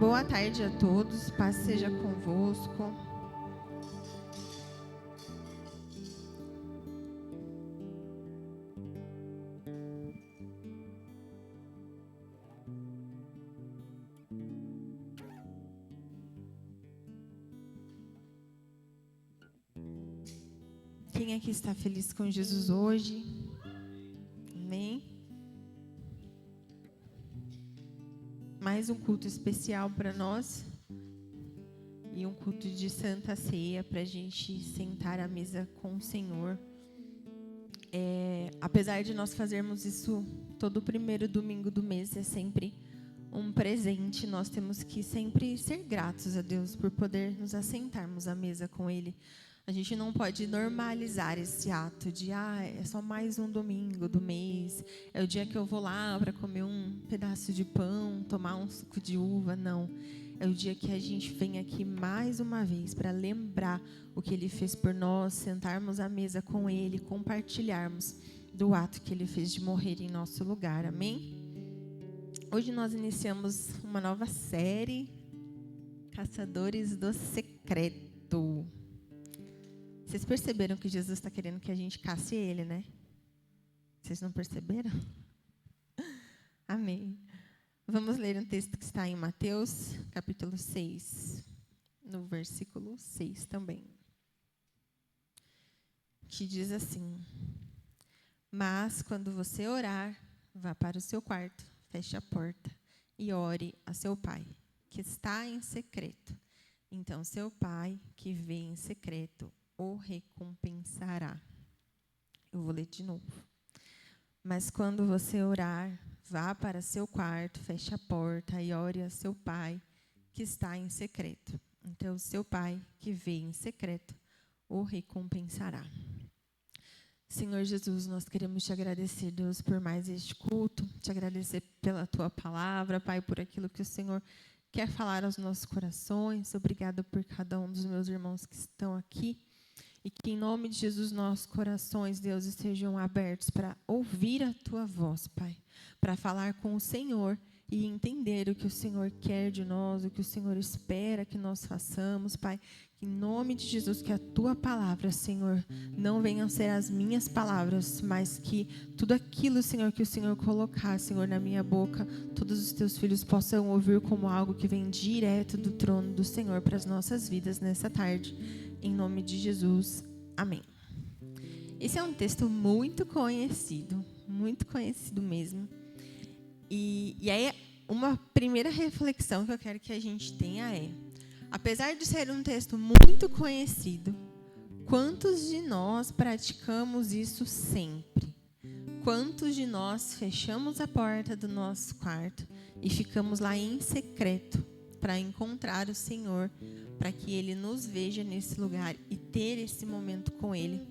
Boa tarde a todos, paz seja convosco. Quem aqui está feliz com Jesus hoje? Amém? Mais um culto especial para nós e um culto de Santa Ceia para a gente sentar à mesa com o Senhor. Apesar de nós fazermos isso todo primeiro domingo do mês, é sempre um presente. Nós temos que sempre ser gratos a Deus por poder nos assentarmos à mesa com Ele. A gente não pode normalizar esse ato de, é só mais um domingo do mês, é o dia que eu vou lá para comer um pedaço de pão, tomar um suco de uva. Não, é o dia que a gente vem aqui mais uma vez para lembrar o que Ele fez por nós, sentarmos à mesa com Ele, compartilharmos do ato que Ele fez de morrer em nosso lugar, amém? Hoje nós iniciamos uma nova série, Caçadores do Secreto. Vocês perceberam que Jesus está querendo que a gente casse Ele, né? Vocês não perceberam? Amém. Vamos ler um texto que está em Mateus, capítulo 6, no versículo 6 também. Que diz assim: Mas quando você orar, vá para o seu quarto, feche a porta e ore a seu Pai, que está em secreto. Então seu Pai, que vê em secreto, o recompensará. Eu vou ler de novo. Mas quando você orar, vá para seu quarto, feche a porta e ore a seu Pai, que está em secreto. Então, seu Pai, que vê em secreto, o recompensará. Senhor Jesus, nós queremos te agradecer, Deus, por mais este culto, te agradecer pela tua palavra, Pai, por aquilo que o Senhor quer falar aos nossos corações. Obrigada por cada um dos meus irmãos que estão aqui. E que, em nome de Jesus, nossos corações, Deus, estejam abertos para ouvir a Tua voz, Pai. Para falar com o Senhor e entender o que o Senhor quer de nós, o que o Senhor espera que nós façamos, Pai. Que, em nome de Jesus, que a Tua palavra, Senhor, não venham ser as minhas palavras, mas que tudo aquilo, Senhor, que o Senhor colocar, Senhor, na minha boca, todos os Teus filhos possam ouvir como algo que vem direto do trono do Senhor para as nossas vidas nessa tarde. Em nome de Jesus, amém. Esse é um texto muito conhecido mesmo. E aí, uma primeira reflexão que eu quero que a gente tenha é: apesar de ser um texto muito conhecido, quantos de nós praticamos isso sempre? Quantos de nós fechamos a porta do nosso quarto e ficamos lá em secreto para encontrar o Senhor, para que Ele nos veja nesse lugar e ter esse momento com Ele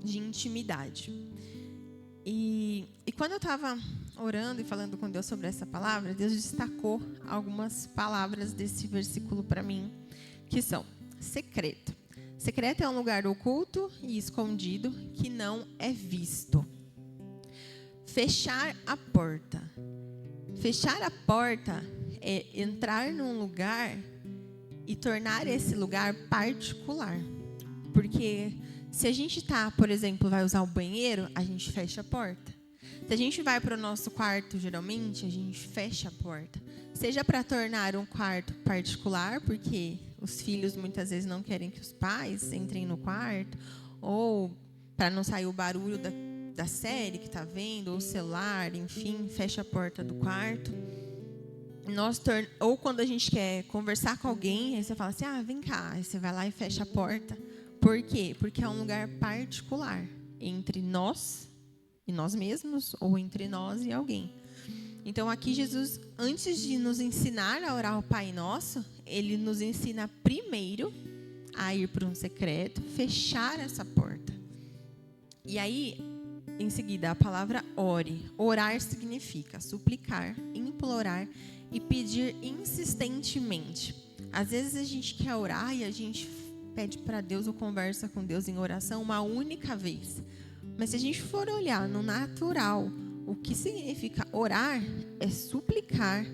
de intimidade? E quando eu estava orando e falando com Deus sobre essa palavra, Deus destacou algumas palavras desse versículo para mim, que são secreto. Secreto é um lugar oculto e escondido que não é visto. Fechar a porta. Fechar a porta é entrar num lugar e tornar esse lugar particular. Porque se a gente por exemplo, vai usar o banheiro, a gente fecha a porta. Se a gente vai para o nosso quarto, geralmente, a gente fecha a porta. Seja para tornar um quarto particular, porque os filhos muitas vezes não querem que os pais entrem no quarto, ou para não sair o barulho da série que está vendo, ou celular, enfim, fecha a porta do quarto. Ou quando a gente quer conversar com alguém, aí você fala assim, vem cá, aí você vai lá e fecha a porta. Por quê? Porque é um lugar particular entre nós e nós mesmos, ou entre nós e alguém. Então aqui Jesus, antes de nos ensinar a orar o Pai Nosso, Ele nos ensina primeiro a ir para um secreto, fechar essa porta. E aí, em seguida, a palavra ore. Orar significa suplicar, implorar e pedir insistentemente. Às vezes a gente quer orar e a gente pede para Deus ou conversa com Deus em oração uma única vez. Mas se a gente for olhar no natural, o que significa orar é suplicar,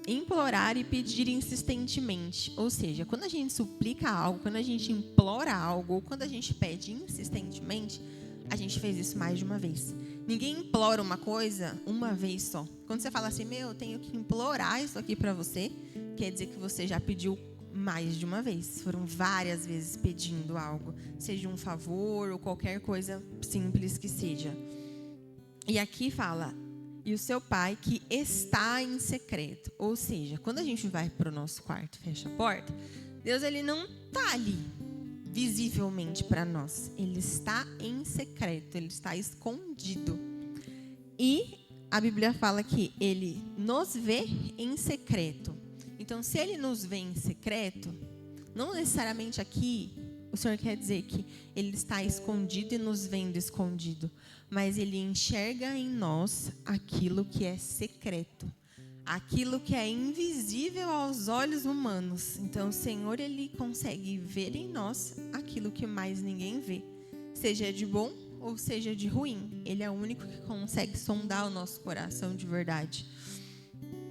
implorar e pedir insistentemente. Ou seja, quando a gente suplica algo, quando a gente implora algo, ou quando a gente pede insistentemente, a gente fez isso mais de uma vez. Ninguém implora uma coisa uma vez só. Quando você fala assim, eu tenho que implorar isso aqui para você, quer dizer que você já pediu mais de uma vez. Foram várias vezes pedindo algo, seja um favor ou qualquer coisa simples que seja. E aqui fala, e o seu pai que está em secreto. Ou seja, quando a gente vai para o nosso quarto, fecha a porta, Deus ele não está ali visivelmente para nós. Ele está em secreto, ele está escondido. E a Bíblia fala que ele nos vê em secreto. Então, se ele nos vê em secreto, não necessariamente aqui o Senhor quer dizer que ele está escondido e nos vendo escondido, mas ele enxerga em nós aquilo que é secreto, aquilo que é invisível aos olhos humanos. Então, o Senhor ele consegue ver em nós aquilo que mais ninguém vê, seja de bom ou seja de ruim. Ele é o único que consegue sondar o nosso coração de verdade.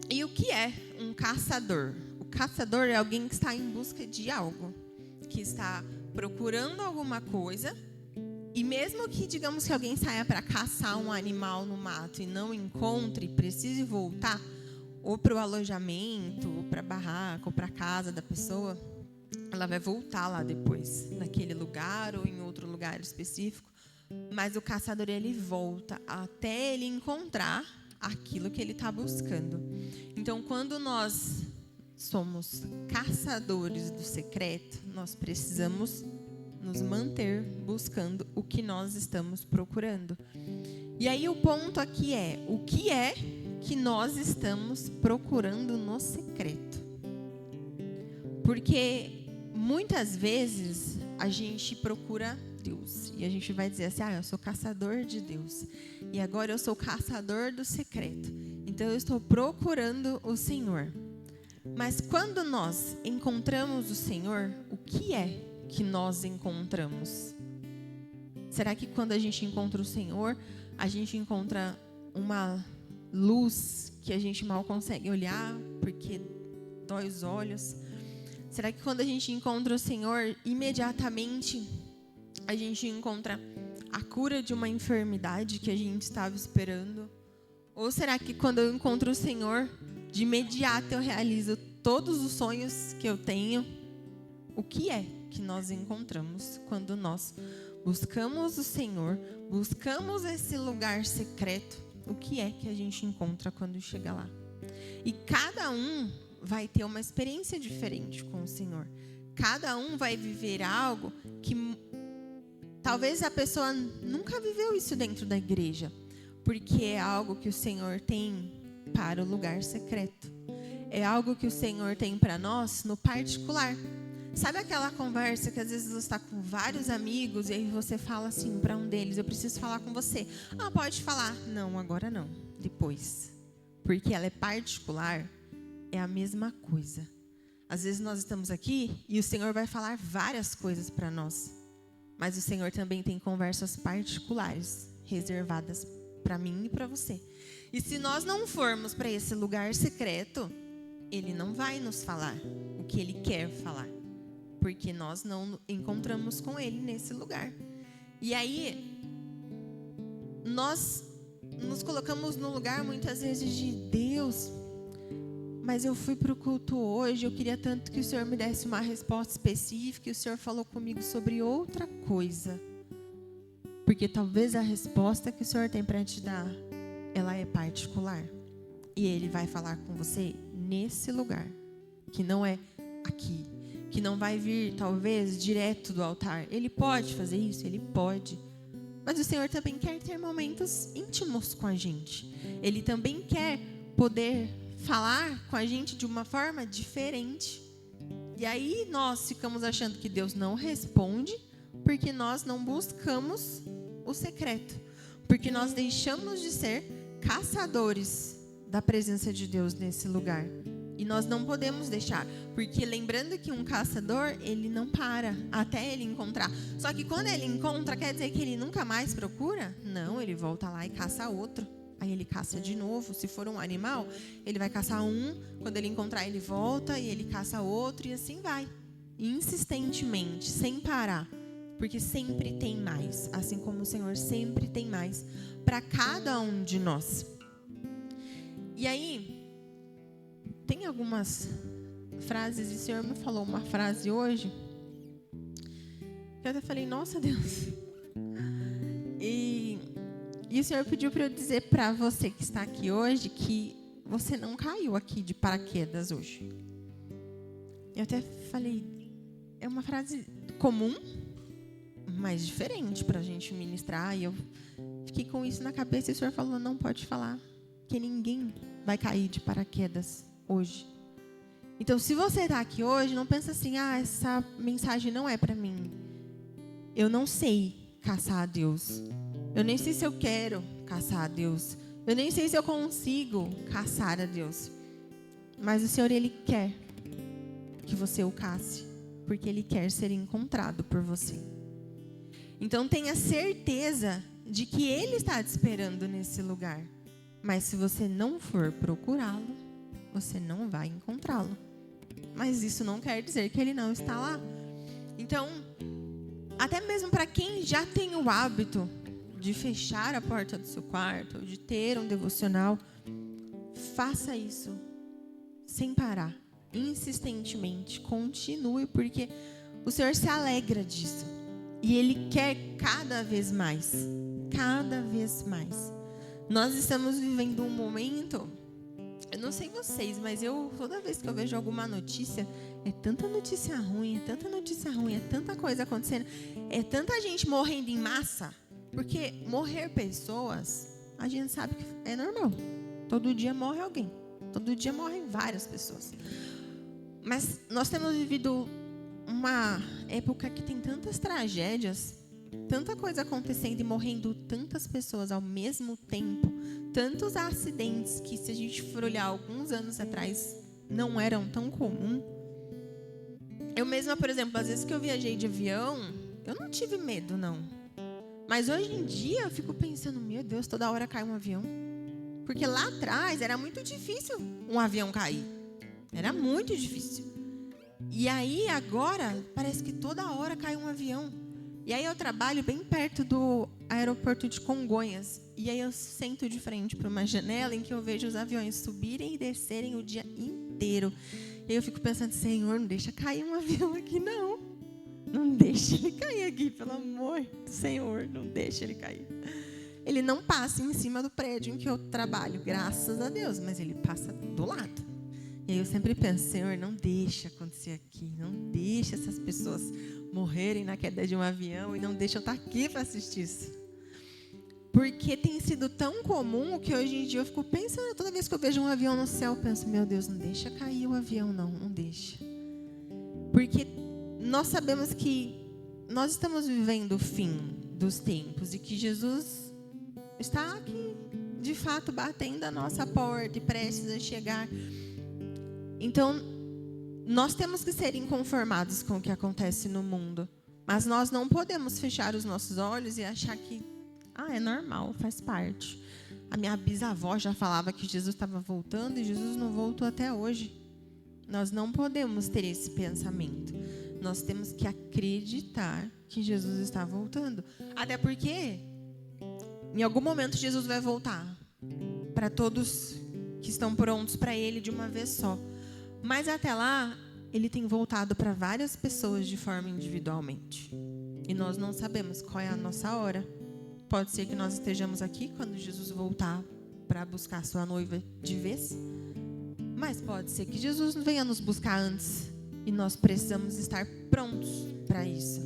E o que é um caçador? O caçador é alguém que está em busca de algo, que está procurando alguma coisa, e mesmo que, digamos que alguém saia para caçar um animal no mato e não encontre, precise voltar, ou para o alojamento, ou para a barraca, ou para a casa da pessoa, ela vai voltar lá depois, naquele lugar ou em outro lugar específico, mas o caçador ele volta até ele encontrar aquilo que ele está buscando. Então, quando nós somos caçadores do secreto, nós precisamos nos manter buscando o que nós estamos procurando. E aí o ponto aqui é, o que é que nós estamos procurando no secreto? Porque muitas vezes a gente procura Deus e a gente vai dizer assim, eu sou caçador de Deus e agora eu sou caçador do secreto, então eu estou procurando o Senhor. Mas quando nós encontramos o Senhor, o que é que nós encontramos? Será que quando a gente encontra o Senhor, a gente encontra uma luz que a gente mal consegue olhar porque dói os olhos? Será que quando a gente encontra o Senhor, imediatamente a gente encontra a cura de uma enfermidade que a gente estava esperando? Ou será que quando eu encontro o Senhor, de imediato eu realizo todos os sonhos que eu tenho? O que é que nós encontramos quando nós buscamos o Senhor, buscamos esse lugar secreto? O que é que a gente encontra quando chega lá? E cada um vai ter uma experiência diferente com o Senhor. Cada um vai viver algo que talvez a pessoa nunca viveu isso dentro da igreja, porque é algo que o Senhor tem para o lugar secreto. É algo que o Senhor tem para nós no particular. Sabe aquela conversa que às vezes você está com vários amigos e aí você fala assim para um deles, eu preciso falar com você. Pode falar. Não, agora não. Depois. Porque ela é particular. É a mesma coisa. Às vezes nós estamos aqui e o Senhor vai falar várias coisas para nós. Mas o Senhor também tem conversas particulares, reservadas para mim e para você. E se nós não formos para esse lugar secreto, Ele não vai nos falar o que Ele quer falar. Porque nós não encontramos com Ele nesse lugar. E aí, nós nos colocamos no lugar muitas vezes de Deus, mas eu fui para o culto hoje, eu queria tanto que o Senhor me desse uma resposta específica e o Senhor falou comigo sobre outra coisa. Porque talvez a resposta que o Senhor tem para te dar, ela é particular. E Ele vai falar com você nesse lugar, que não é aqui. Que não vai vir, talvez, direto do altar. Ele pode fazer isso? Ele pode. Mas o Senhor também quer ter momentos íntimos com a gente. Ele também quer poder falar com a gente de uma forma diferente. E aí nós ficamos achando que Deus não responde porque nós não buscamos o secreto. Porque nós deixamos de ser caçadores da presença de Deus nesse lugar. E nós não podemos deixar, porque lembrando que um caçador, ele não para até ele encontrar. Só que quando ele encontra, quer dizer que ele nunca mais procura? Não, ele volta lá e caça outro. Aí ele caça de novo. Se for um animal, ele vai caçar um. Quando ele encontrar, ele volta e ele caça outro. E assim vai. Insistentemente, sem parar. Porque sempre tem mais. Assim como o Senhor sempre tem mais para cada um de nós. E aí, tem algumas frases. E o Senhor me falou uma frase hoje. Eu até falei, nossa Deus. E o Senhor pediu para eu dizer para você que está aqui hoje que você não caiu aqui de paraquedas hoje. Eu até falei, é uma frase comum, mas diferente para a gente ministrar. E eu fiquei com isso na cabeça e o Senhor falou, não pode falar, que ninguém vai cair de paraquedas hoje. Então, se você está aqui hoje, não pensa assim, essa mensagem não é para mim. Eu não sei caçar a Deus. Eu nem sei se eu quero caçar a Deus. Eu nem sei se eu consigo caçar a Deus. Mas o Senhor, Ele quer que você o casse. Porque Ele quer ser encontrado por você. Então tenha certeza de que Ele está te esperando nesse lugar. Mas se você não for procurá-lo, você não vai encontrá-lo. Mas isso não quer dizer que Ele não está lá. Então, até mesmo para quem já tem o hábito de fechar a porta do seu quarto, ou de ter um devocional, faça isso sem parar, insistentemente, continue, porque o Senhor se alegra disso. E Ele quer cada vez mais, cada vez mais. Nós estamos vivendo um momento, eu não sei vocês, mas toda vez que eu vejo alguma notícia, é tanta notícia ruim, é tanta notícia ruim, é tanta coisa acontecendo, é tanta gente morrendo em massa. Porque morrer pessoas, a gente sabe que é normal. Todo dia morre alguém. Todo dia morrem várias pessoas. Mas nós temos vivido uma época que tem tantas tragédias, tanta coisa acontecendo e morrendo tantas pessoas ao mesmo tempo, tantos acidentes que, se a gente for olhar alguns anos atrás, não eram tão comuns. Eu mesma, por exemplo, às vezes que eu viajei de avião, eu não tive medo, não. Mas hoje em dia eu fico pensando, meu Deus, toda hora cai um avião. Porque lá atrás era muito difícil um avião cair. Era muito difícil. E aí agora parece que toda hora cai um avião. E aí eu trabalho bem perto do aeroporto de Congonhas. E aí eu sento de frente para uma janela em que eu vejo os aviões subirem e descerem o dia inteiro. E aí eu fico pensando, Senhor, não deixa cair um avião aqui não. Não deixa ele cair aqui, pelo amor do Senhor, não deixa ele cair. Ele não passa em cima do prédio em que eu trabalho, graças a Deus, mas ele passa do lado. E aí eu sempre penso, Senhor, não deixa acontecer aqui, não deixa essas pessoas morrerem na queda de um avião e não deixa eu estar aqui para assistir isso. Porque tem sido tão comum que hoje em dia eu fico pensando, toda vez que eu vejo um avião no céu, eu penso, meu Deus, não deixa cair o avião, não deixa. Porque nós sabemos que nós estamos vivendo o fim dos tempos e que Jesus está aqui, de fato, batendo a nossa porta e prestes a chegar. Então, nós temos que ser inconformados com o que acontece no mundo. Mas nós não podemos fechar os nossos olhos e achar que, é normal, faz parte. A minha bisavó já falava que Jesus estava voltando e Jesus não voltou até hoje. Nós não podemos ter esse pensamento. Nós temos que acreditar que Jesus está voltando. Até porque, em algum momento, Jesus vai voltar. Para todos que estão prontos para Ele de uma vez só. Mas até lá, Ele tem voltado para várias pessoas de forma individualmente. E nós não sabemos qual é a nossa hora. Pode ser que nós estejamos aqui quando Jesus voltar para buscar sua noiva de vez. Mas pode ser que Jesus venha nos buscar antes. E nós precisamos estar prontos para isso.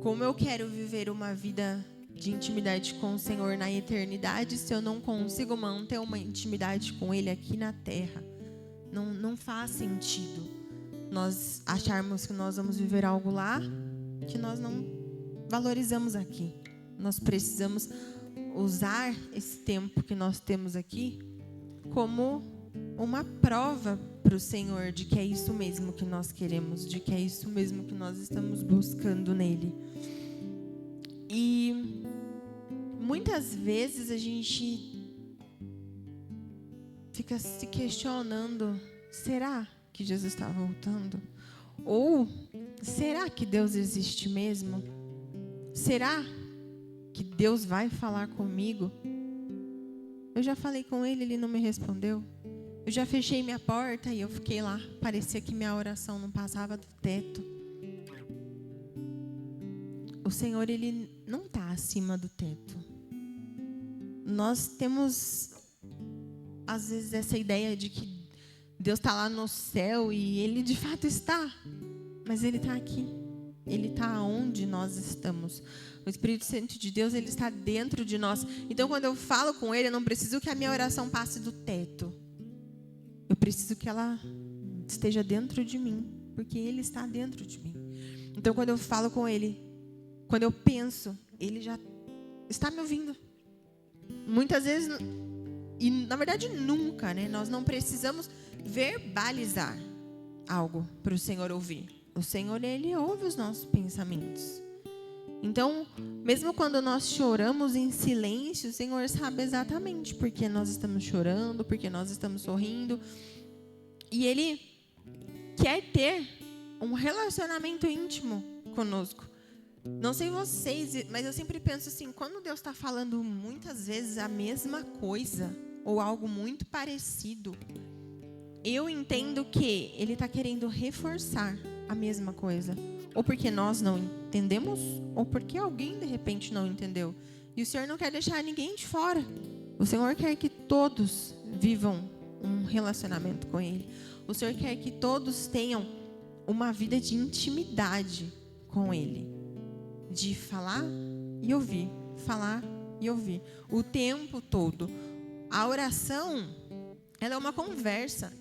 Como eu quero viver uma vida de intimidade com o Senhor na eternidade se eu não consigo manter uma intimidade com Ele aqui na terra? Não faz sentido nós acharmos que nós vamos viver algo lá que nós não valorizamos aqui. Nós precisamos usar esse tempo que nós temos aqui como uma prova para o Senhor de que é isso mesmo que nós queremos, de que é isso mesmo que nós estamos buscando nele. E muitas vezes a gente fica se questionando, será que Jesus está voltando? Ou será que Deus existe mesmo? Será que Deus vai falar comigo? Eu já falei com ele, ele não me respondeu. Eu já fechei minha porta e eu fiquei lá. Parecia que minha oração não passava do teto. O Senhor, Ele não está acima do teto. Nós temos, às vezes, essa ideia de que Deus está lá no céu e Ele de fato está. Mas Ele está aqui. Ele está onde nós estamos. O Espírito Santo de Deus, Ele está dentro de nós. Então, quando eu falo com Ele, eu não preciso que a minha oração passe do teto. Eu preciso que ela esteja dentro de mim, porque Ele está dentro de mim. Então, quando eu falo com Ele, quando eu penso, Ele já está me ouvindo. Muitas vezes, e na verdade nunca, né? Nós não precisamos verbalizar algo para o Senhor ouvir. O Senhor, Ele ouve os nossos pensamentos. Então, mesmo quando nós choramos em silêncio, o Senhor sabe exatamente por que nós estamos chorando, por que nós estamos sorrindo. E Ele quer ter um relacionamento íntimo conosco. Não sei vocês, mas eu sempre penso assim, quando Deus está falando muitas vezes a mesma coisa, ou algo muito parecido, eu entendo que Ele está querendo reforçar a mesma coisa. Ou porque nós não entendemos, ou porque alguém de repente não entendeu. E o Senhor não quer deixar ninguém de fora. O Senhor quer que todos vivam um relacionamento com Ele. O Senhor quer que todos tenham uma vida de intimidade com Ele. De falar e ouvir, falar e ouvir. O tempo todo. A oração, ela é uma conversa.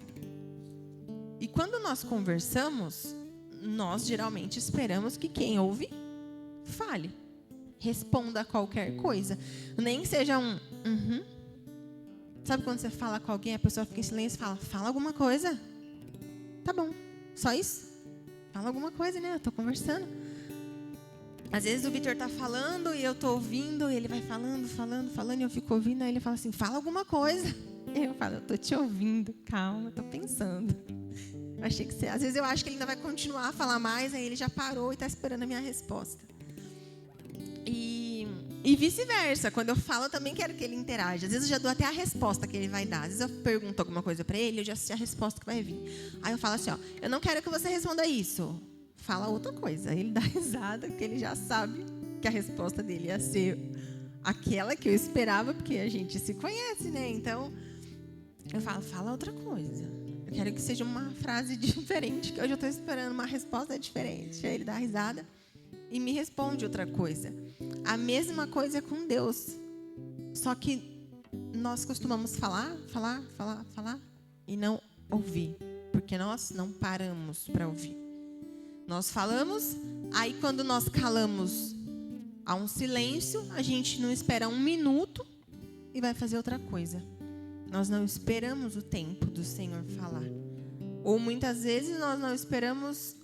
E quando nós conversamos, nós geralmente esperamos que quem ouve, fale. Responda a qualquer coisa. Nem seja um Sabe quando você fala com alguém, a pessoa fica em silêncio e fala, fala alguma coisa? Tá bom, só isso? Fala alguma coisa, né? Eu tô conversando. Às vezes o Vitor tá falando e eu tô ouvindo, e ele vai falando, e eu fico ouvindo, aí ele fala assim, fala alguma coisa. E eu falo, eu tô te ouvindo, calma, eu tô pensando. Às vezes eu acho que ele ainda vai continuar a falar mais, aí ele já parou e está esperando a minha resposta. E vice-versa, quando eu falo eu também quero que ele interaja. Às vezes eu já dou até a resposta que ele vai dar. Às vezes eu pergunto alguma coisa para ele, eu já sei a resposta que vai vir. Aí eu falo assim, ó, eu não quero que você responda isso. Fala outra coisa. Aí ele dá risada, porque ele já sabe que a resposta dele ia ser aquela que eu esperava, porque a gente se conhece, né? Então, eu falo, fala outra coisa. Eu quero que seja uma frase diferente, que hoje eu estou esperando uma resposta diferente. Aí ele dá risada e me responde outra coisa. A mesma coisa com Deus. Só que nós costumamos falar e não ouvir. Porque nós não paramos para ouvir. Nós falamos, aí quando nós calamos há um silêncio, a gente não espera um minuto e vai fazer outra coisa. Nós não esperamos o tempo do Senhor falar. Ou muitas vezes nós não esperamos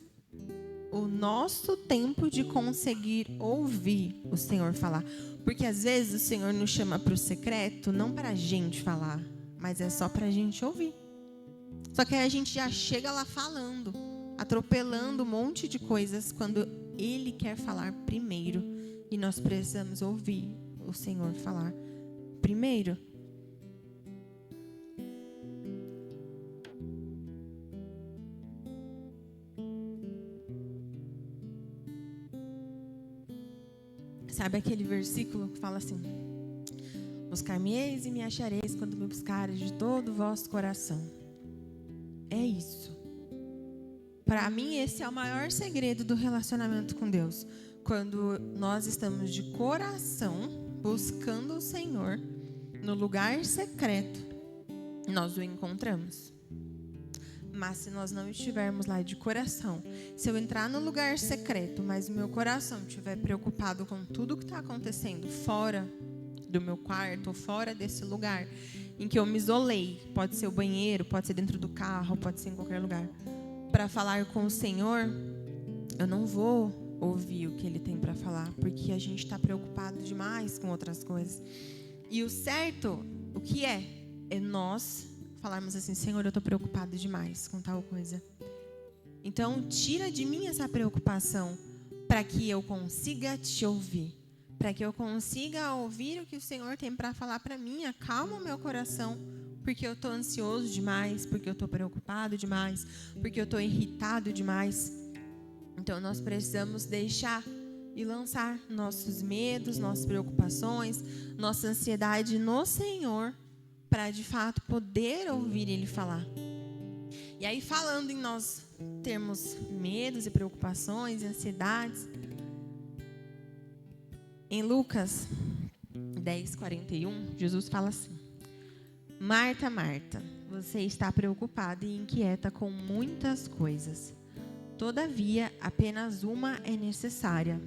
o nosso tempo de conseguir ouvir o Senhor falar. Porque às vezes o Senhor nos chama para o secreto, não para a gente falar, mas é só para a gente ouvir. Só que aí a gente já chega lá falando, atropelando um monte de coisas, quando Ele quer falar primeiro. E nós precisamos ouvir o Senhor falar primeiro. Sabe aquele versículo que fala assim, buscar-me-eis e me achareis quando me buscareis de todo o vosso coração. É isso. Para mim, esse é o maior segredo do relacionamento com Deus. Quando nós estamos de coração buscando o Senhor no lugar secreto, nós o encontramos. Mas se nós não estivermos lá de coração, se eu entrar no lugar secreto, mas o meu coração estiver preocupado com tudo que está acontecendo fora do meu quarto, ou fora desse lugar em que eu me isolei, pode ser o banheiro, pode ser dentro do carro, pode ser em qualquer lugar, para falar com o Senhor, eu não vou ouvir o que Ele tem para falar, porque a gente está preocupado demais com outras coisas. E o certo, o que é? É nós falarmos assim: Senhor, eu estou preocupado demais com tal coisa. Então, tira de mim essa preocupação para que eu consiga te ouvir. Para que eu consiga ouvir o que o Senhor tem para falar para mim. Acalma o meu coração, porque eu estou ansioso demais, porque eu estou preocupado demais, porque eu estou irritado demais. Então, nós precisamos deixar e lançar nossos medos, nossas preocupações, nossa ansiedade no Senhor, para de fato poder ouvir Ele falar. E aí, falando em nós termos medos e preocupações e ansiedades, em Lucas 10:41, Jesus fala assim: Marta, Marta, você está preocupada e inquieta com muitas coisas. Todavia, apenas uma é necessária.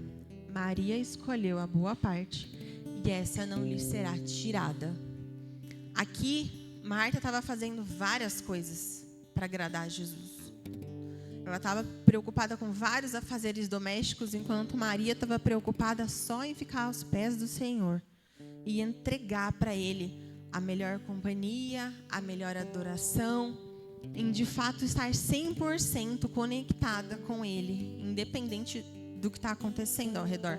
Maria escolheu a boa parte, e essa não lhe será tirada. Aqui, Marta estava fazendo várias coisas para agradar a Jesus. Ela estava preocupada com vários afazeres domésticos, enquanto Maria estava preocupada só em ficar aos pés do Senhor e entregar para Ele a melhor companhia, a melhor adoração, em de fato estar 100% conectada com Ele, independente do que está acontecendo ao redor.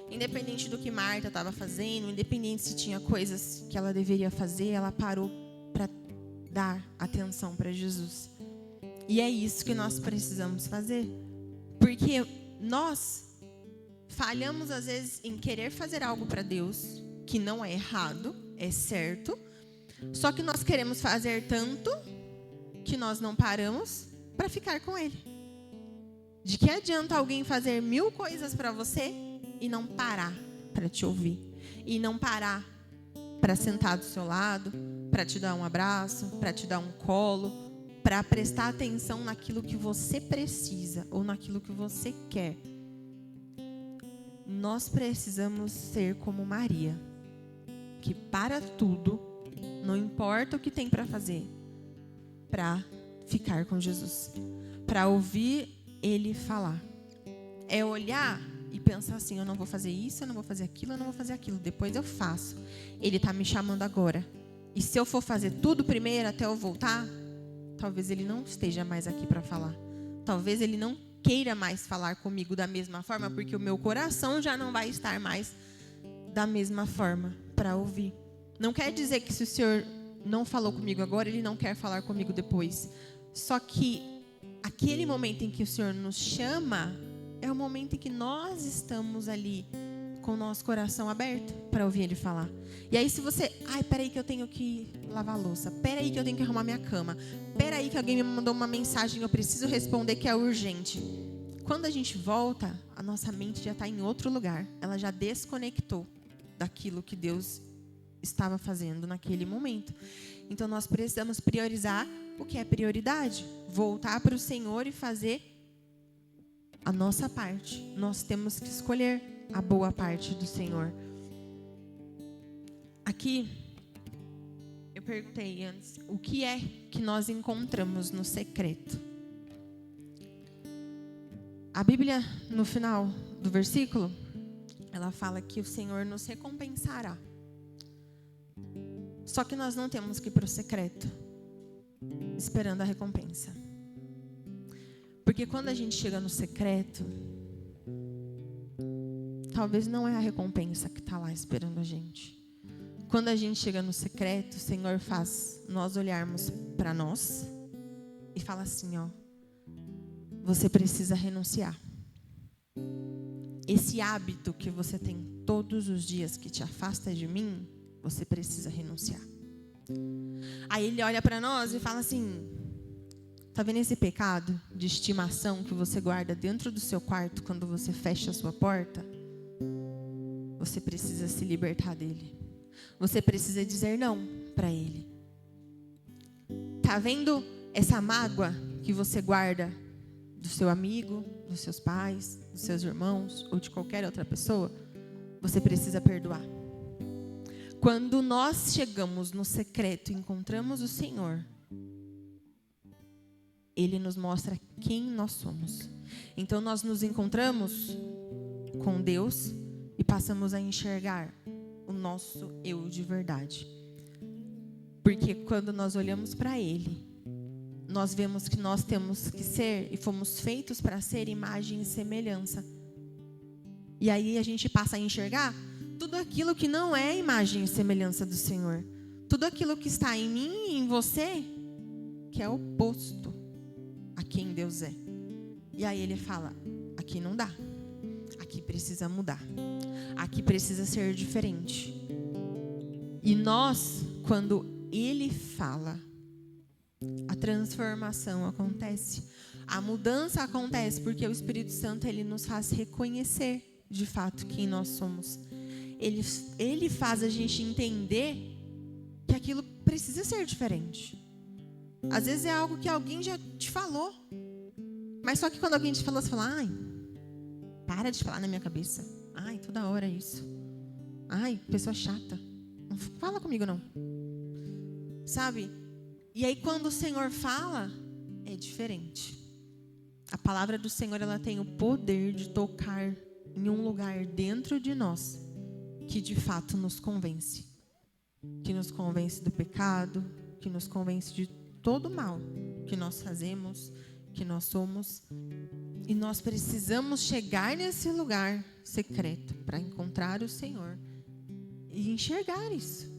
Independente do que Marta estava fazendo, independente se tinha coisas que ela deveria fazer, ela parou para dar atenção para Jesus. E é isso que nós precisamos fazer. Porque nós falhamos às vezes em querer fazer algo para Deus, que não é errado, é certo. Só que nós queremos fazer tanto que nós não paramos para ficar com Ele. De que adianta alguém fazer 1000 coisas para você e não parar para te ouvir? E não parar para sentar do seu lado, para te dar um abraço, para te dar um colo, para prestar atenção naquilo que você precisa ou naquilo que você quer. Nós precisamos ser como Maria, que para tudo, não importa o que tem para fazer, para ficar com Jesus, para ouvir Ele falar. É olhar e pensar assim: eu não vou fazer isso, eu não vou fazer aquilo, eu não vou fazer aquilo, depois eu faço. Ele está me chamando agora. E se eu for fazer tudo primeiro até eu voltar, talvez Ele não esteja mais aqui para falar. Talvez Ele não queira mais falar comigo da mesma forma, porque o meu coração já não vai estar mais da mesma forma para ouvir. Não quer dizer que se o Senhor não falou comigo agora, Ele não quer falar comigo depois. Só que aquele momento em que o Senhor nos chama é o momento em que nós estamos ali com o nosso coração aberto para ouvir Ele falar. E aí se você... peraí que eu tenho que lavar a louça. Peraí que eu tenho que arrumar minha cama. Peraí que alguém me mandou uma mensagem, eu preciso responder que é urgente. Quando a gente volta, a nossa mente já está em outro lugar. Ela já desconectou daquilo que Deus estava fazendo naquele momento. Então nós precisamos priorizar o que é prioridade. Voltar para o Senhor e fazer a nossa parte. Nós temos que escolher a boa parte do Senhor. Aqui, eu perguntei antes, o que é que nós encontramos no secreto? A Bíblia, no final do versículo, ela fala que o Senhor nos recompensará. Só que nós não temos que ir para o secreto esperando a recompensa. Porque quando a gente chega no secreto, talvez não é a recompensa que está lá esperando a gente. Quando a gente chega no secreto, o Senhor faz nós olharmos para nós e fala assim, você precisa renunciar. Esse hábito que você tem todos os dias que te afasta de mim, você precisa renunciar. Aí Ele olha para nós e fala assim, tá vendo esse pecado de estimação que você guarda dentro do seu quarto quando você fecha a sua porta? Você precisa se libertar dele. Você precisa dizer não para ele. Tá vendo essa mágoa que você guarda do seu amigo, dos seus pais, dos seus irmãos ou de qualquer outra pessoa? Você precisa perdoar. Quando nós chegamos no secreto e encontramos o Senhor, Ele nos mostra quem nós somos. Então nós nos encontramos com Deus e passamos a enxergar o nosso eu de verdade. Porque quando nós olhamos para Ele, nós vemos que nós temos que ser e fomos feitos para ser imagem e semelhança. E aí a gente passa a enxergar tudo aquilo que não é imagem e semelhança do Senhor. Tudo aquilo que está em mim e em você, que é oposto a quem Deus é. E aí Ele fala, aqui não dá. Aqui precisa mudar. Aqui precisa ser diferente. E nós, quando Ele fala, a transformação acontece. A mudança acontece porque o Espírito Santo, ele nos faz reconhecer de fato quem nós somos. Ele faz a gente entender que aquilo precisa ser diferente. Às vezes é algo que alguém já te falou. Mas só que quando alguém te falou, você fala, ai, para de falar na minha cabeça. Ai, toda hora isso. Ai, pessoa chata. Não fala comigo não. Sabe? E aí quando o Senhor fala, é diferente. A palavra do Senhor, ela tem o poder de tocar em um lugar dentro de nós que de fato nos convence. Que nos convence do pecado, que nos convence de todo o mal que nós fazemos, que nós somos. E nós precisamos chegar nesse lugar secreto para encontrar o Senhor e enxergar isso.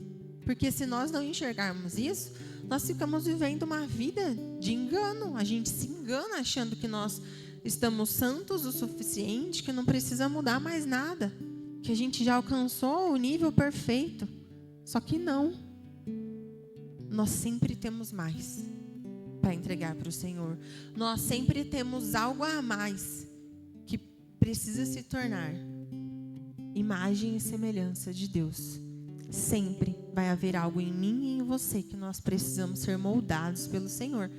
Porque se nós não enxergarmos isso, nós ficamos vivendo uma vida de engano. A gente se engana achando que nós estamos santos o suficiente, que não precisa mudar mais nada, que a gente já alcançou o nível perfeito. Só que não. Nós sempre temos mais para entregar para o Senhor. Nós sempre temos algo a mais que precisa se tornar imagem e semelhança de Deus. Sempre vai haver algo em mim e em você que nós precisamos ser moldados pelo Senhor.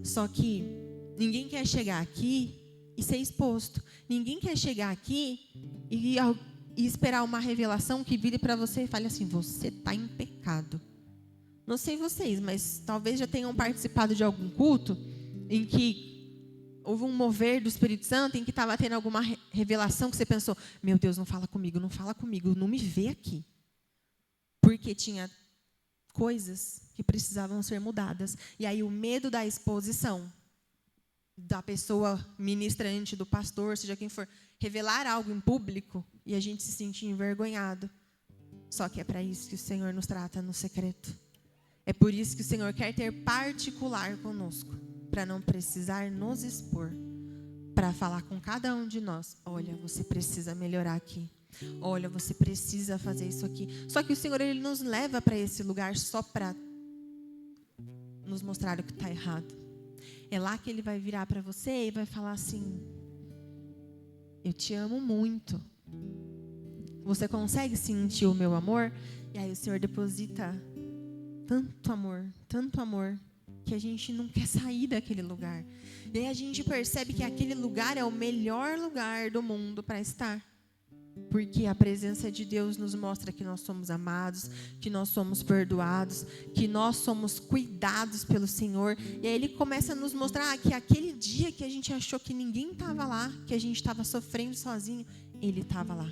Só que ninguém quer chegar aqui e ser exposto. Ninguém quer chegar aqui e esperar uma revelação que vire para você e fale assim, você está em pecado. Não sei vocês, mas talvez já tenham participado de algum culto em que houve um mover do Espírito Santo, em que estava tendo alguma revelação que você pensou, meu Deus, não fala comigo, não me vê aqui. Porque tinha coisas que precisavam ser mudadas. E aí o medo da exposição, da pessoa ministrante, do pastor, seja quem for, revelar algo em público e a gente se sentir envergonhado. Só que é para isso que o Senhor nos trata no secreto. É por isso que o Senhor quer ter particular conosco, para não precisar nos expor, para falar com cada um de nós, olha, você precisa melhorar aqui. Olha, você precisa fazer isso aqui. Só que o Senhor, ele nos leva para esse lugar só para nos mostrar o que está errado. É lá que ele vai virar para você e vai falar assim, eu te amo muito. Você consegue sentir o meu amor? E aí o Senhor deposita tanto amor, que a gente não quer sair daquele lugar. E aí a gente percebe que aquele lugar é o melhor lugar do mundo para estar. Porque a presença de Deus nos mostra que nós somos amados, que nós somos perdoados, que nós somos cuidados pelo Senhor. E aí Ele começa a nos mostrar que aquele dia que a gente achou que ninguém estava lá, que a gente estava sofrendo sozinho, Ele estava lá.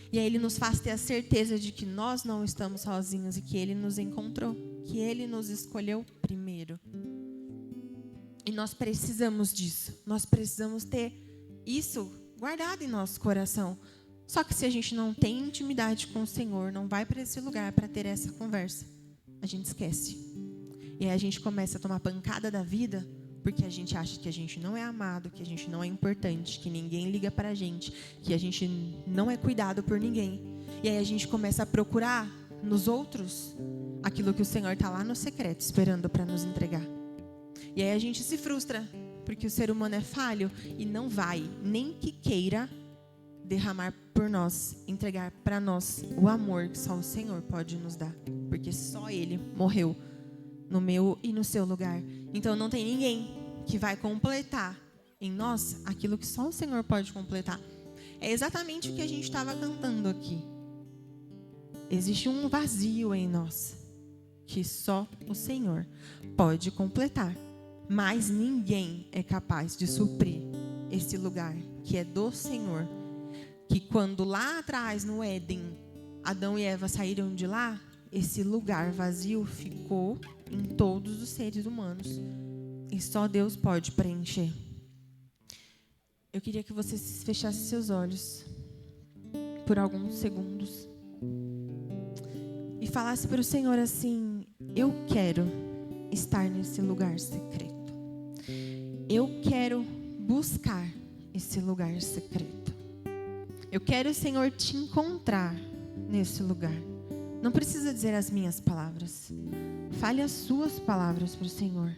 E aí Ele nos faz ter a certeza de que nós não estamos sozinhos e que Ele nos encontrou, que Ele nos escolheu primeiro. E nós precisamos disso. Nós precisamos ter isso guardado em nosso coração. Só que se a gente não tem intimidade com o Senhor, não vai para esse lugar para ter essa conversa, a gente esquece. E aí a gente começa a tomar pancada da vida, porque a gente acha que a gente não é amado, que a gente não é importante, que ninguém liga para a gente, que a gente não é cuidado por ninguém. E aí a gente começa a procurar nos outros aquilo que o Senhor está lá no secreto, esperando para nos entregar. E aí a gente se frustra, porque o ser humano é falho e não vai, nem que queira, derramar por nós, entregar para nós o amor que só o Senhor pode nos dar. Porque só Ele morreu no meu e no seu lugar. Então não tem ninguém que vai completar em nós aquilo que só o Senhor pode completar. É exatamente o que a gente estava cantando aqui. Existe um vazio em nós que só o Senhor pode completar. Mas ninguém é capaz de suprir esse lugar que é do Senhor. Que quando lá atrás, no Éden, Adão e Eva saíram de lá, esse lugar vazio ficou em todos os seres humanos. E só Deus pode preencher. Eu queria que você fechasse seus olhos por alguns segundos e falasse para o Senhor assim: eu quero estar nesse lugar secreto. Eu quero buscar esse lugar secreto. Eu quero, Senhor, te encontrar nesse lugar. Não precisa dizer as minhas palavras. Fale as suas palavras para o Senhor.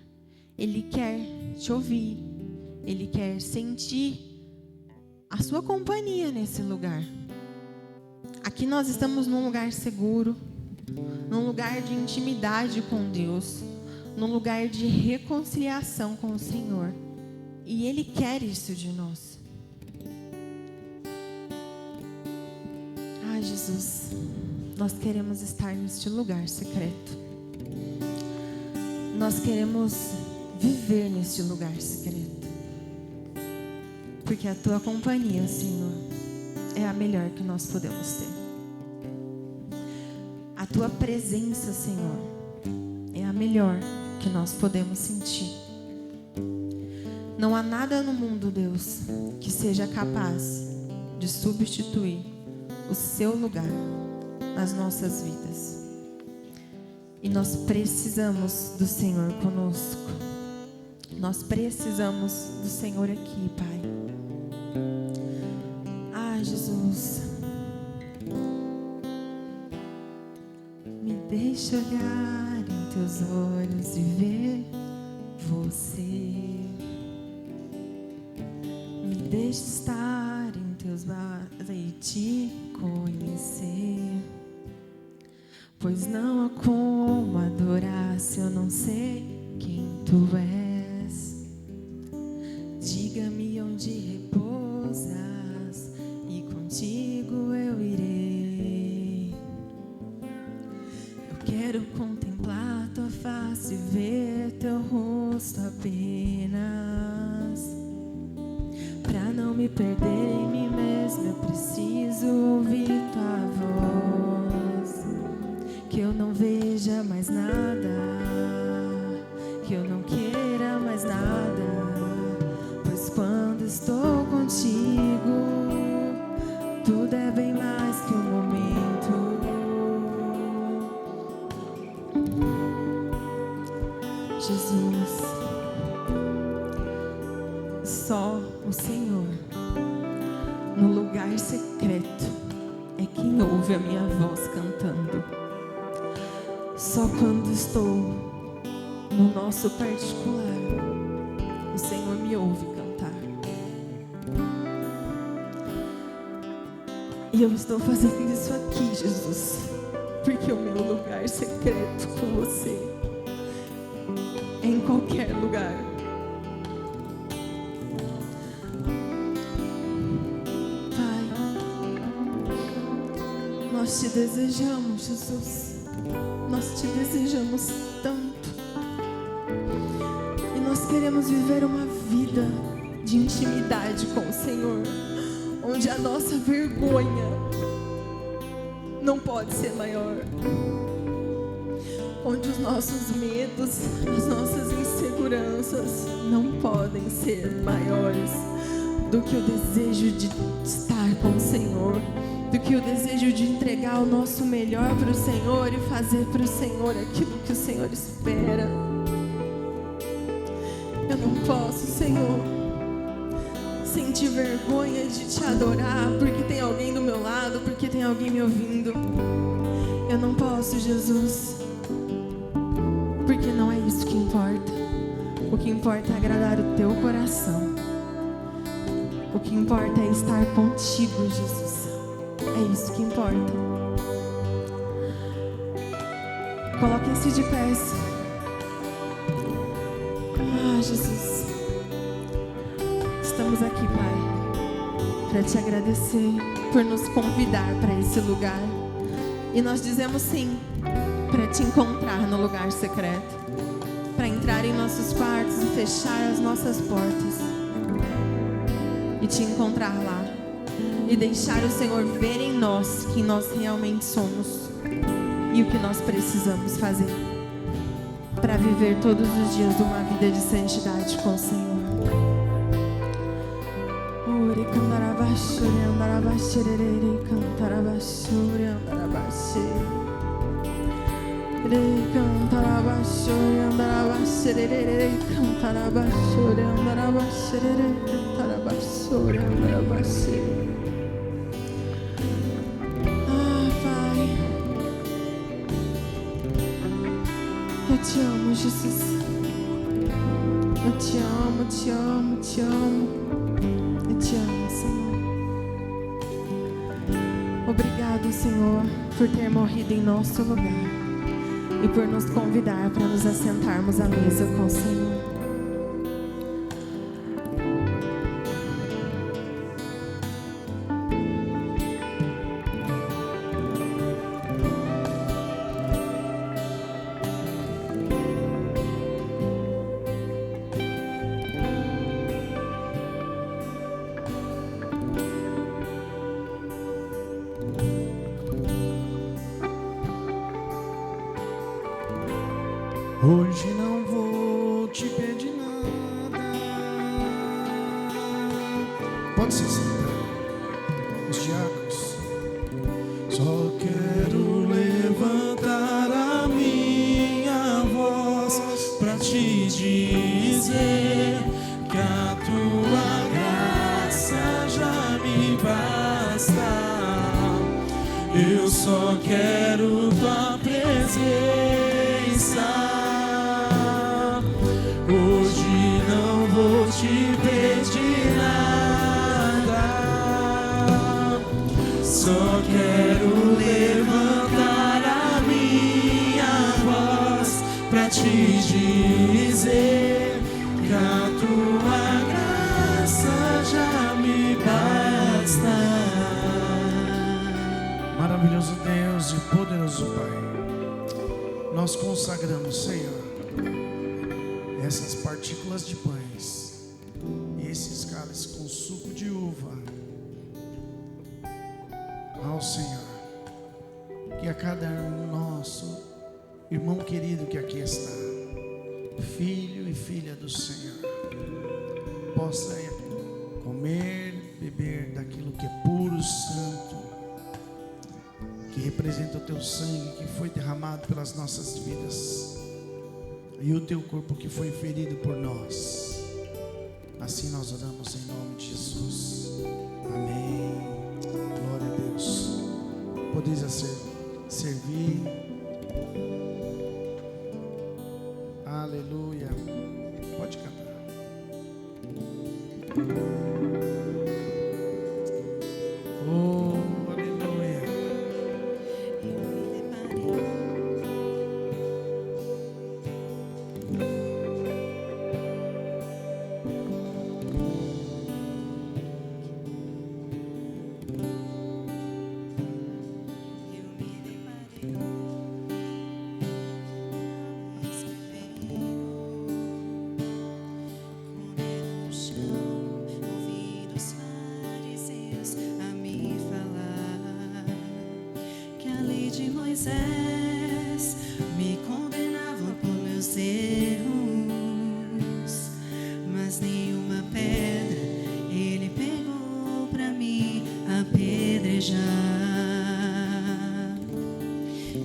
Ele quer te ouvir. Ele quer sentir a sua companhia nesse lugar. Aqui nós estamos num lugar seguro, num lugar de intimidade com Deus, num lugar de reconciliação com o Senhor. E Ele quer isso de nós. Ai, Jesus, nós queremos estar neste lugar secreto. Nós queremos viver neste lugar secreto. Porque a Tua companhia, Senhor, é a melhor que nós podemos ter. A Tua presença, Senhor, é a melhor que nós podemos sentir. Não há nada no mundo, Deus, que seja capaz de substituir o Seu lugar nas nossas vidas. E nós precisamos do Senhor conosco. Nós precisamos do Senhor aqui, Pai. Ai, Jesus, me deixa olhar em Teus olhos e ver Você. Me deixa estar em Teus braços e te conhecer. Pois não há como adorar se eu não sei quem Tu és. Diga-me onde repousas e contigo eu irei. Eu quero contemplar Tua face e ver Teu rosto apenas. Pra não me perder em mim mesmo, eu preciso ouvir Tua voz. Que eu não veja mais nada, que eu não queira mais nada, pois quando estou contigo, tudo é bem mais que um momento. Jesus, só o Senhor, no lugar secreto, é quem ouve a minha voz cantando. Só quando estou no nosso particular, o Senhor me ouve cantar. E eu estou fazendo isso aqui, Jesus, porque o meu lugar secreto com Você é em qualquer lugar. Nós Te desejamos, Jesus. Nós Te desejamos tanto. E nós queremos viver uma vida de intimidade com o Senhor, onde a nossa vergonha não pode ser maior, onde os nossos medos, as nossas inseguranças não podem ser maiores do que o desejo de estar com o Senhor, do que o desejo de entregar o nosso melhor para o Senhor e fazer para o Senhor aquilo que o Senhor espera. Eu não posso, Senhor, sentir vergonha de Te adorar porque tem alguém do meu lado, porque tem alguém me ouvindo. Eu não posso, Jesus, porque não é isso que importa. O que importa é agradar o Teu coração. O que importa é estar contigo, Jesus. É isso que importa. Coloquem-se de pés. Ah, Jesus, estamos aqui, Pai, para Te agradecer por nos convidar para esse lugar. E nós dizemos sim para Te encontrar no lugar secreto, para entrar em nossos quartos e fechar as nossas portas e Te encontrar lá. E deixar o Senhor ver em nós quem nós realmente somos. E e o que nós precisamos fazer para viver todos os dias uma vida de santidade com o Senhor. Eu te amo, Jesus. Eu te amo, te amo, te amo. Eu te amo, Senhor. Obrigado, Senhor, por ter morrido em nosso lugar e por nos convidar para nos assentarmos à mesa com o Senhor. Hoje não vou te pedir nada. Pode se sentar, os diáconos. Só quero levantar a minha voz pra te dizer que a tua graça já me basta. Eu só quero tua presença. Hoje não vou te pedir nada, só quero levantar a minha voz pra te dizer que a tua graça já me basta. Maravilhoso Deus e poderoso Pai, nós consagramos, Senhor, essas partículas de pães e esses cálices com suco de uva ao Senhor, que a cada nosso irmão querido que aqui está, filho e filha do Senhor, possa comer, beber daquilo que é puro, santo, que representa o teu sangue que foi derramado pelas nossas vidas e o teu corpo que foi ferido por nós. Assim nós oramos em nome de Jesus. Amém. Glória a Deus. Podeis servir. Aleluia. Pode cantar. Oh, aleluia. Moisés me condenava por meus erros, mas nenhuma pedra ele pegou pra me apedrejar.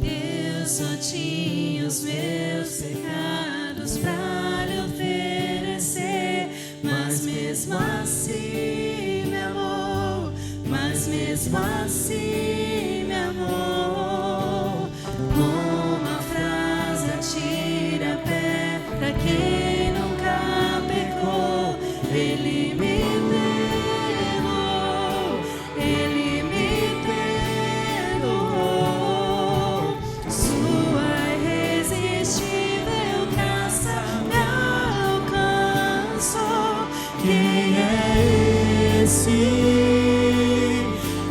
Eu só tinha os meus pecados pra lhe oferecer, mas mesmo assim me amou, mas mesmo assim me amou. Como a frase atira pé pra quem nunca pecou, ele me perdoou, ele me perdoou. Sua irresistível graça me alcançou. Quem é esse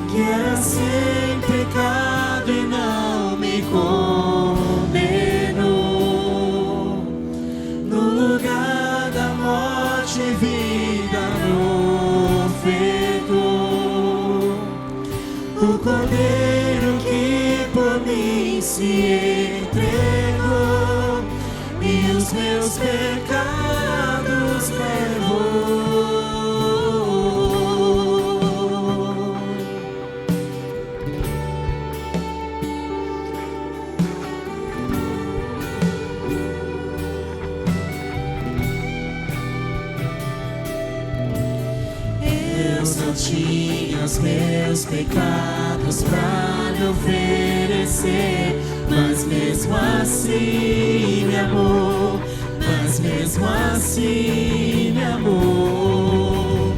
que era sem pecado e não me condenou? No lugar da morte, vida me ofertou. O Cordeiro que por mim se entregou e os meus pecados levou. Eu só tinha os meus pecados pra lhe oferecer, mas mesmo assim me amou, mas mesmo assim me amou.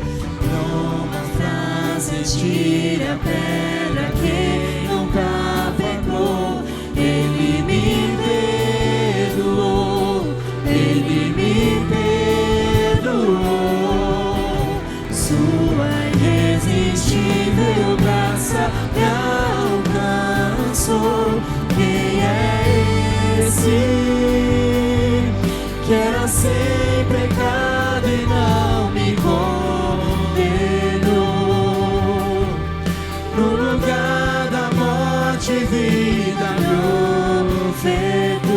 Numa frase tira a pedra quem nunca pecou, ele me perdoou, ele me perdoou. Sua irresistível graça me alcançou. Quem é esse que era sem pecado e não me condenou? No lugar da morte, vida me ofertou.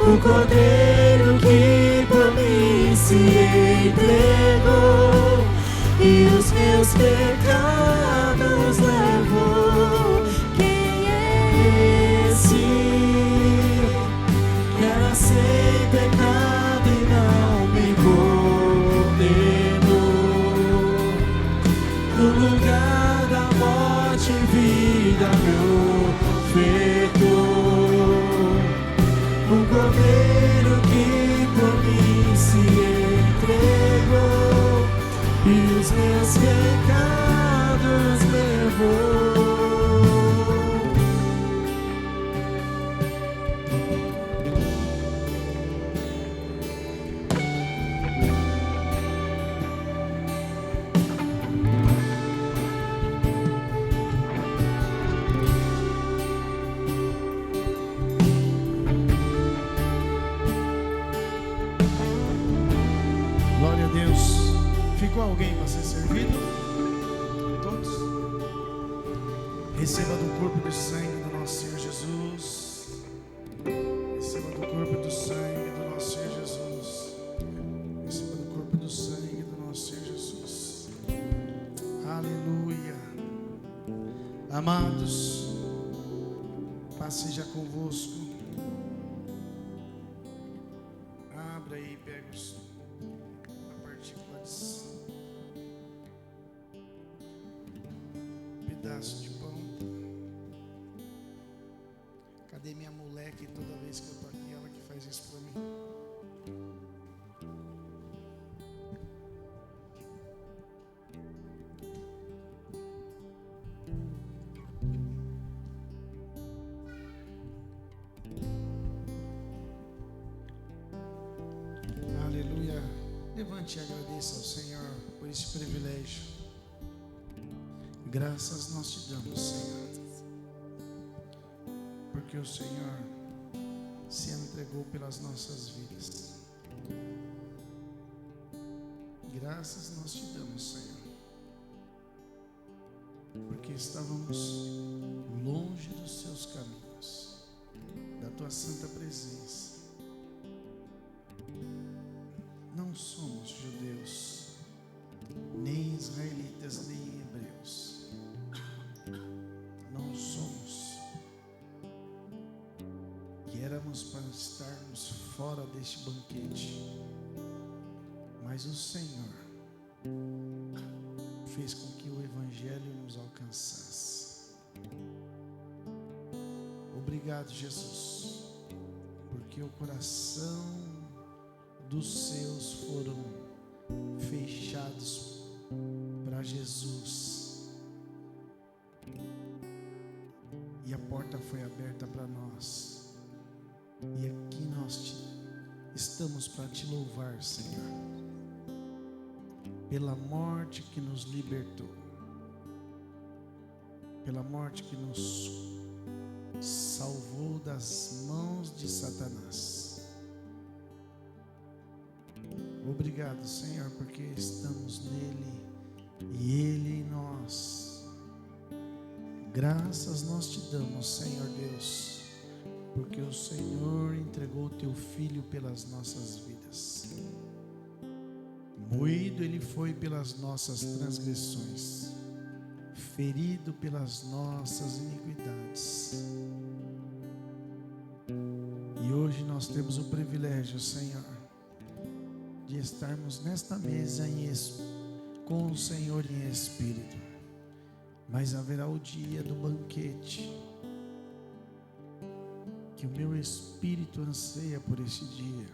O Cordeiro que por mim se entregou e os meus pecados levou. Quem é esse que era sem pecado e não me condenou? No lugar da morte, vida me ofertou. O Cordeiro que por mim se entregou e os meus pecados levou. Glória a Deus. Ficou alguém para ser servido? Todos? Receba do corpo e do sangue do nosso Senhor Jesus. Receba do corpo e do sangue do nosso Senhor Jesus. Receba do corpo e do sangue do nosso Senhor Jesus. Aleluia. Amados, paz seja convosco. Abra aí e pega os partículas. Pedaço de pão. Cadê minha moleque? Toda vez que eu tô aqui, ela que faz isso pra mim. Aleluia. Levante e agradeça ao Senhor por esse privilégio. Graças nós te damos, Senhor, porque o Senhor se entregou pelas nossas vidas. Graças nós te damos, Senhor, porque estávamos longe dos seus caminhos, da tua santa presença. Não somos judeus, nem israelitas, nem hebreus. Não somos. Que éramos para estarmos fora deste banquete. Mas o Senhor fez com que o Evangelho nos alcançasse. Obrigado, Jesus, porque o coração dos seus foram fechados para Jesus e a porta foi aberta para nós, e aqui nós estamos para te louvar, Senhor, pela morte que nos libertou, pela morte que nos salvou das mãos de Satanás. Obrigado, Senhor, porque estamos nele e ele em nós. Graças nós te damos, Senhor Deus, porque o Senhor entregou o teu Filho pelas nossas vidas. Moído ele foi pelas nossas transgressões, ferido pelas nossas iniquidades. E hoje nós temos o privilégio, Senhor, de estarmos nesta mesa com o Senhor em espírito. Mas haverá o dia do banquete, que o meu espírito anseia por este dia,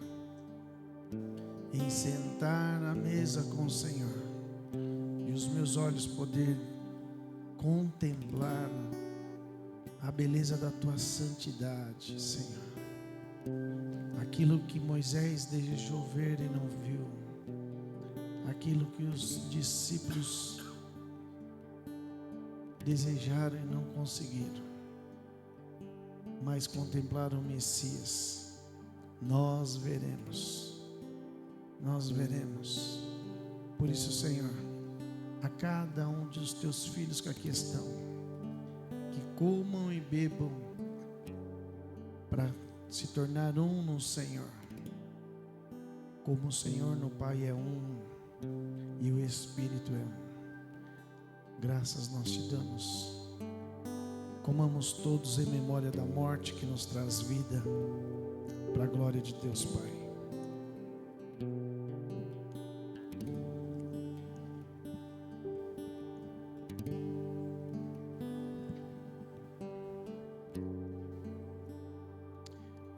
em sentar à mesa com o Senhor, e os meus olhos poder contemplar a beleza da tua santidade, Senhor. Aquilo que Moisés desejou ver e não viu, aquilo que os discípulos desejaram e não conseguiram, mas contemplaram o Messias. Nós veremos. Por isso, Senhor, a cada um dos teus filhos que aqui estão, que comam e bebam para se tornar um no Senhor, como o Senhor no Pai é um e o Espírito é um. Graças nós te damos. Comamos todos em memória da morte que nos traz vida, para a glória de Deus Pai.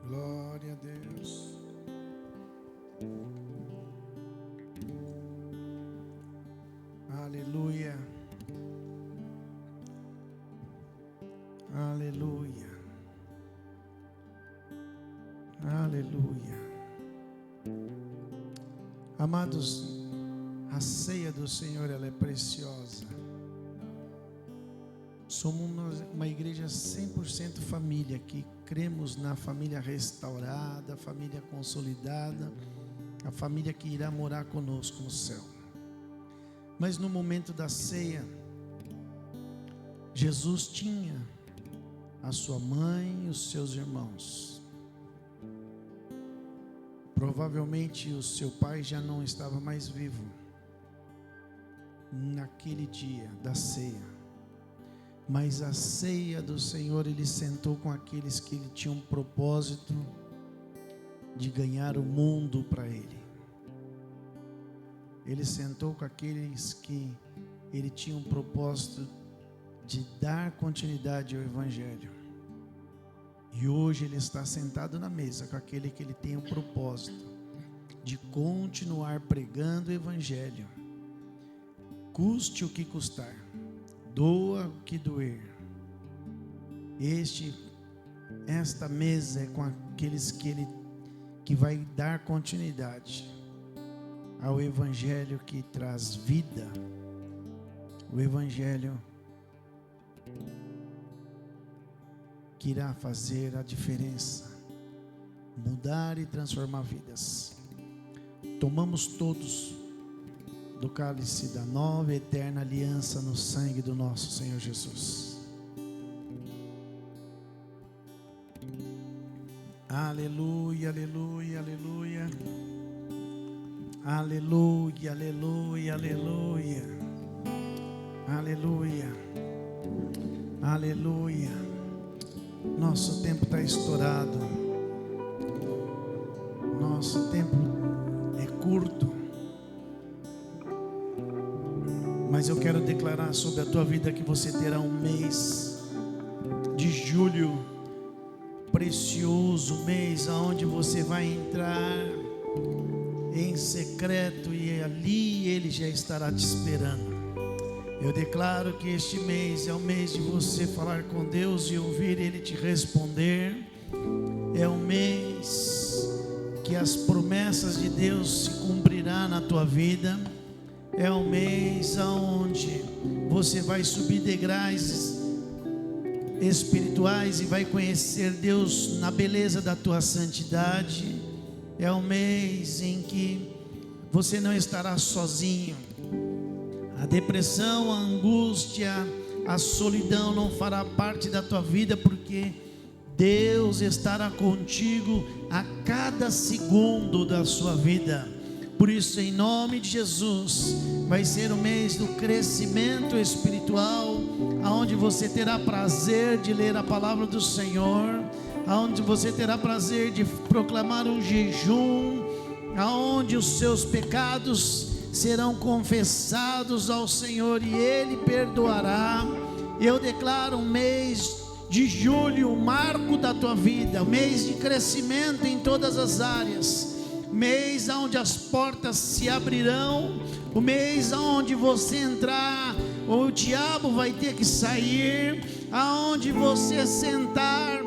Glória a Deus. Aleluia. Aleluia. Aleluia. Amados, a ceia do Senhor, ela é preciosa. Somos uma igreja 100% família, que cremos na família restaurada, a família consolidada, a família que irá morar conosco no céu. Mas no momento da ceia, Jesus tinha a sua mãe e os seus irmãos. Provavelmente o seu pai já não estava mais vivo naquele dia da ceia. Mas a ceia do Senhor, ele sentou com aqueles que ele tinha um propósito de ganhar o mundo para ele. Ele sentou com aqueles que ele tinha um propósito de dar continuidade ao Evangelho. E hoje ele está sentado na mesa com aquele que ele tem um propósito de continuar pregando o Evangelho, custe o que custar, doa o que doer. Esta mesa é com aqueles que vai dar continuidade ao Evangelho que traz vida, o Evangelho que irá fazer a diferença, mudar e transformar vidas. Tomamos todos do cálice da nova e eterna aliança no sangue do nosso Senhor Jesus. Aleluia, aleluia, aleluia. Aleluia, aleluia, aleluia. Aleluia. Aleluia. Nosso tempo está estourado. Nosso tempo é curto. Mas eu quero declarar sobre a tua vida que você terá um mês de julho precioso, mês onde você vai entrar em secreto e ali Ele já estará te esperando. Eu declaro que este mês é o mês de você falar com Deus e ouvir Ele te responder. É um mês que as promessas de Deus se cumprirão na tua vida. É um mês onde você vai subir degraus espirituais e vai conhecer Deus na beleza da tua santidade. É um mês em que você não estará sozinho. A depressão, a angústia, a solidão não fará parte da tua vida, porque Deus estará contigo a cada segundo da sua vida. Por isso, em nome de Jesus, vai ser o mês do crescimento espiritual, aonde você terá prazer de ler a palavra do Senhor, aonde você terá prazer de proclamar um jejum, aonde os seus pecados serão confessados ao Senhor e Ele perdoará. Eu declaro um mês de julho, o marco da tua vida, mês de crescimento em todas as áreas, mês onde as portas se abrirão, o mês onde você entrar, o diabo vai ter que sair, aonde você sentar,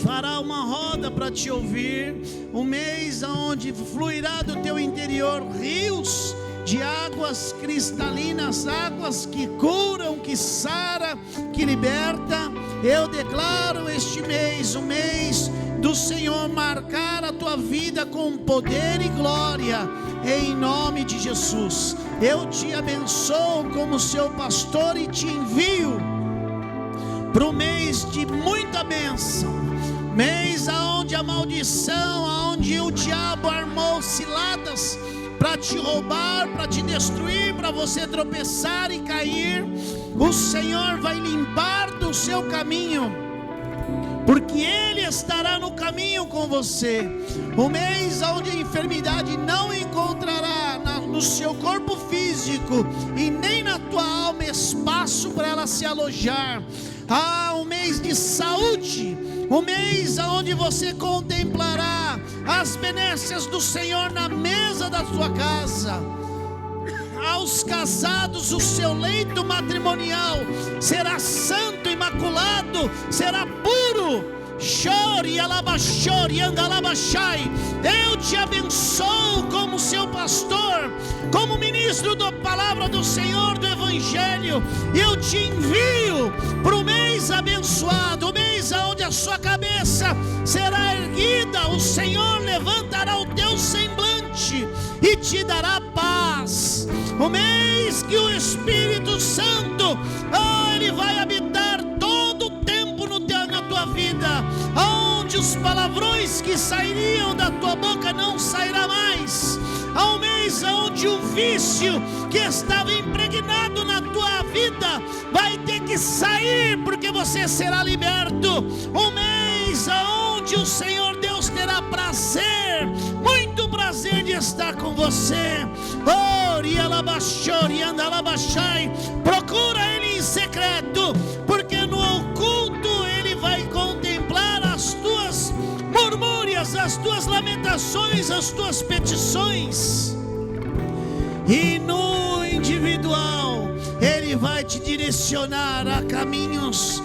fará uma roda para te ouvir, um mês onde fluirá do teu interior rios de águas cristalinas, águas que curam, que sara, que liberta. Eu declaro este mês, o mês do Senhor marcar a tua vida com poder e glória, em nome de Jesus. Eu te abençoo como seu pastor e te envio para o mês de muita bênção, mês aonde a maldição, aonde o diabo armou ciladas para te roubar, para te destruir, para você tropeçar e cair, o Senhor vai limpar do seu caminho, porque Ele estará no caminho com você. O mês onde a enfermidade não encontrará no seu corpo físico e nem na tua alma espaço para ela se alojar. Um mês de saúde, um mês onde você contemplará as benécias do Senhor na mesa da sua casa. Aos casados, o seu leito matrimonial será santo, imaculado, será puro. Chore, alabachore, andalabachai. Eu te abençoo como seu pastor, como ministro da palavra do Senhor, do Evangelho. Eu te envio para o mês abençoado, o mês onde a sua cabeça será erguida. O Senhor levantará o teu semblante e te dará paz. O mês que o Espírito Santo, Ele vai habitar todo o tempo na tua vida, onde os palavrões que sairiam da tua boca não sairá mais. Há um mês onde o vício que estava impregnado na tua vida vai ter que sair, porque você será liberto. Um mês onde o Senhor Deus terá prazer, muito prazer de estar com você. Procura Ele em secreto, porque no oculto Ele vai contemplar as tuas murmúrias, as tuas lamentações, as tuas petições. E no individual Ele vai te direcionar a caminhos,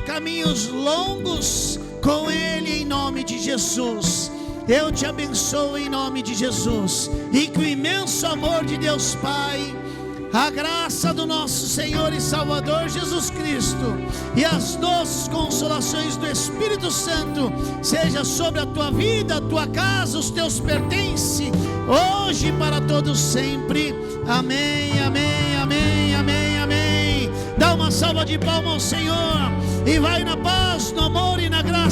caminhos longos com Ele, em nome de Jesus. Eu te abençoo em nome de Jesus, e que o imenso amor de Deus Pai, a graça do nosso Senhor e Salvador Jesus Cristo e as doces consolações do Espírito Santo seja sobre a tua vida, a tua casa, os teus pertences, hoje e para todos sempre. Amém, amém, amém, amém, amém. Dá uma salva de palmas ao Senhor e vai na paz, no amor e na graça